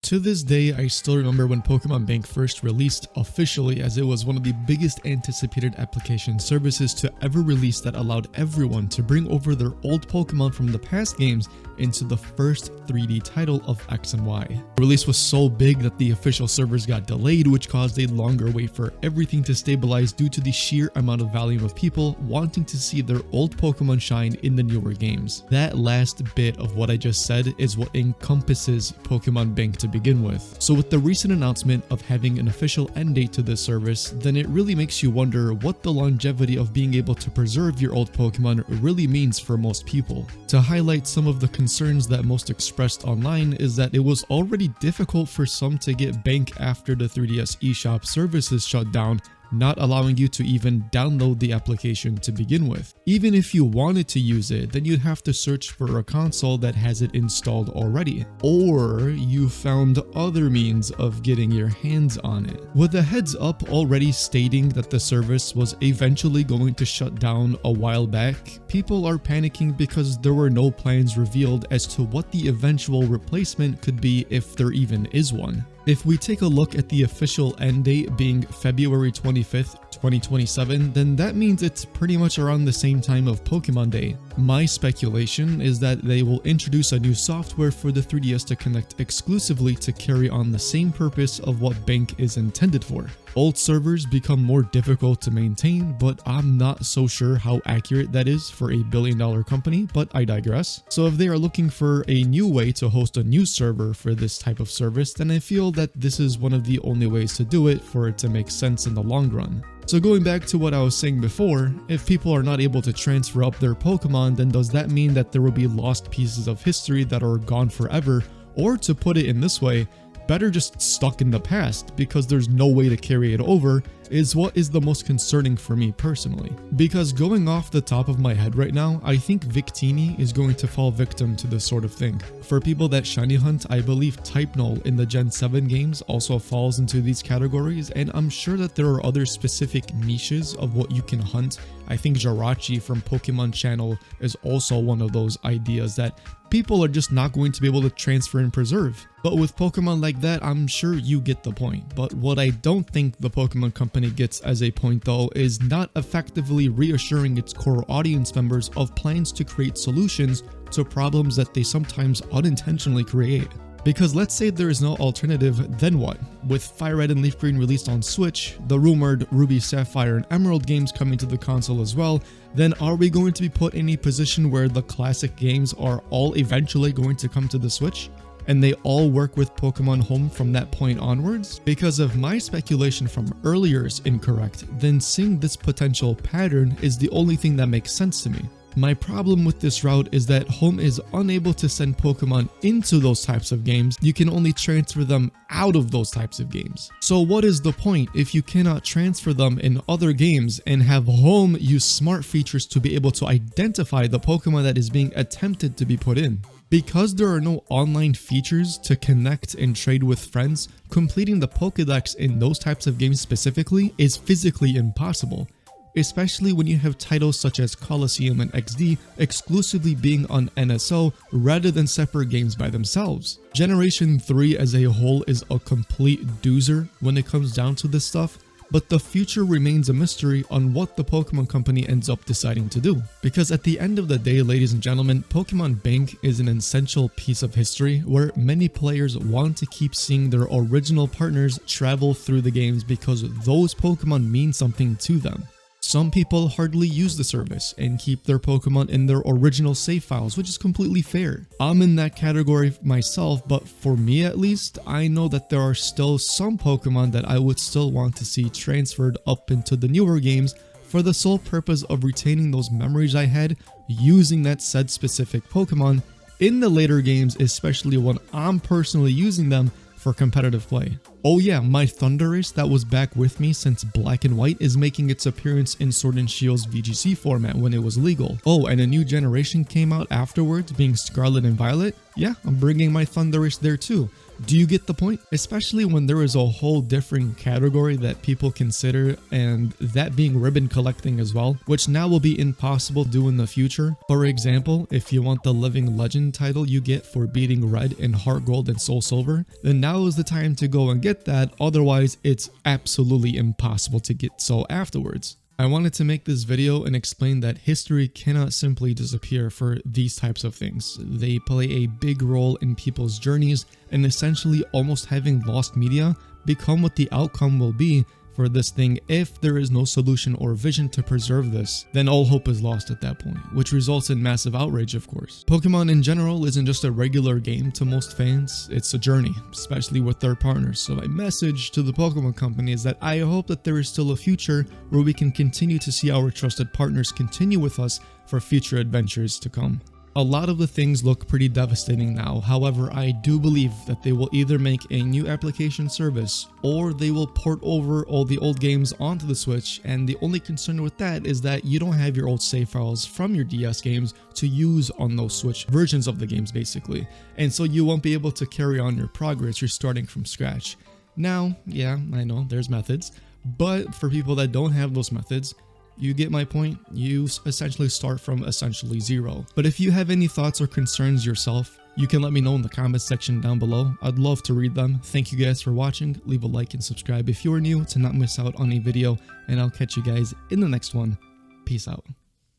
To this day, I still remember when Pokemon Bank first released officially, as it was one of the biggest anticipated application services to ever release that allowed everyone to bring over their old Pokemon from the past games into the first 3D title of X and Y. The release was so big that the official servers got delayed, which caused a longer wait for everything to stabilize due to the sheer amount of volume of people wanting to see their old Pokemon shine in the newer games. That last bit of what I just said is what encompasses Pokemon Bank to begin with. So with the recent announcement of having an official end date to this service, then it really makes you wonder what the longevity of being able to preserve your old Pokemon really means for most people. To highlight some of the concerns that most expressed online is that it was already difficult for some to get Bank after the 3DS eShop services shut down, not allowing you to even download the application to begin with. Even if you wanted to use it, then you'd have to search for a console that has it installed already, or you found other means of getting your hands on it. With a heads up already stating that the service was eventually going to shut down a while back, people are panicking because there were no plans revealed as to what the eventual replacement could be, if there even is one. If we take a look at the official end date being February 25th, 2027, then that means it's pretty much around the same time of Pokemon Day. My speculation is that they will introduce a new software for the 3DS to connect exclusively to carry on the same purpose of what Bank is intended for. Old servers become more difficult to maintain, but I'm not so sure how accurate that is for a billion-dollar company, but I digress. So if they are looking for a new way to host a new server for this type of service, then I feel that this is one of the only ways to do it for it to make sense in the long run. So going back to what I was saying before, if people are not able to transfer up their Pokemon, then does that mean that there will be lost pieces of history that are gone forever? Or to put it in this way, better just stuck in the past, because there's no way to carry it over, is what is the most concerning for me personally. Because going off the top of my head right now, I think Victini is going to fall victim to this sort of thing. For people that shiny hunt, I believe Type Null in the Gen 7 games also falls into these categories, and I'm sure that there are other specific niches of what you can hunt. I think Jirachi from Pokemon Channel is also one of those ideas that people are just not going to be able to transfer and preserve. But with Pokemon like that, I'm sure you get the point. But what I don't think the Pokemon Company gets as a point though is not effectively reassuring its core audience members of plans to create solutions to problems that they sometimes unintentionally create. Because let's say there is no alternative, then what? With Fire Red and Leaf Green released on Switch, the rumored Ruby, Sapphire, and Emerald games coming to the console as well, then are we going to be put in a position where the classic games are all eventually going to come to the Switch? And they all work with Pokemon Home from that point onwards? Because if my speculation from earlier is incorrect, then seeing this potential pattern is the only thing that makes sense to me. My problem with this route is that Home is unable to send Pokemon into those types of games. You can only transfer them out of those types of games. So what is the point if you cannot transfer them in other games and have Home use smart features to be able to identify the Pokemon that is being attempted to be put in? Because there are no online features to connect and trade with friends, completing the Pokédex in those types of games specifically is physically impossible. Especially when you have titles such as Colosseum and XD exclusively being on NSO rather than separate games by themselves. Generation 3 as a whole is a complete doozer when it comes down to this stuff, but the future remains a mystery on what the Pokemon Company ends up deciding to do. Because at the end of the day, ladies and gentlemen, Pokemon Bank is an essential piece of history where many players want to keep seeing their original partners travel through the games because those Pokemon mean something to them. Some people hardly use the service and keep their Pokemon in their original save files, which is completely fair. I'm in that category myself, but for me at least, I know that there are still some Pokemon that I would still want to see transferred up into the newer games for the sole purpose of retaining those memories I had using that said specific Pokemon in the later games, especially when I'm personally using them for competitive play. Oh yeah, my Thundurus that was back with me since Black and White is making its appearance in Sword and Shield's VGC format when it was legal. Oh, and a new generation came out afterwards, being Scarlet and Violet. Yeah, I'm bringing my Thundurus there too. Do you get the point? Especially when there is a whole different category that people consider, and that being ribbon collecting as well, which now will be impossible to do in the future. For example, if you want the Living Legend title you get for beating Red in Heart Gold and Soul Silver, then now is the time to go and get that, otherwise it's absolutely impossible to get so afterwards. I wanted to make this video and explain that history cannot simply disappear for these types of things. They play a big role in people's journeys, and essentially almost having lost media become what the outcome will be for this thing. If there is no solution or vision to preserve this, then all hope is lost at that point, which results in massive outrage, of course. Pokemon in general isn't just a regular game to most fans, it's a journey, especially with their partners. So my message to the Pokemon company is that I hope that there is still a future where we can continue to see our trusted partners continue with us for future adventures to come. A lot of the things look pretty devastating now, however I do believe that they will either make a new application service or they will port over all the old games onto the Switch, and the only concern with that is that you don't have your old save files from your DS games to use on those Switch versions of the games basically, and so you won't be able to carry on your progress. You're starting from scratch. Now, yeah, I know there's methods, but for people that don't have those methods, you get my point. You essentially start from essentially zero. But if you have any thoughts or concerns yourself, you can let me know in the comments section down below. I'd love to read them. Thank you guys for watching. Leave a like and subscribe if you are new to not miss out on a video, and I'll catch you guys in the next one. Peace out.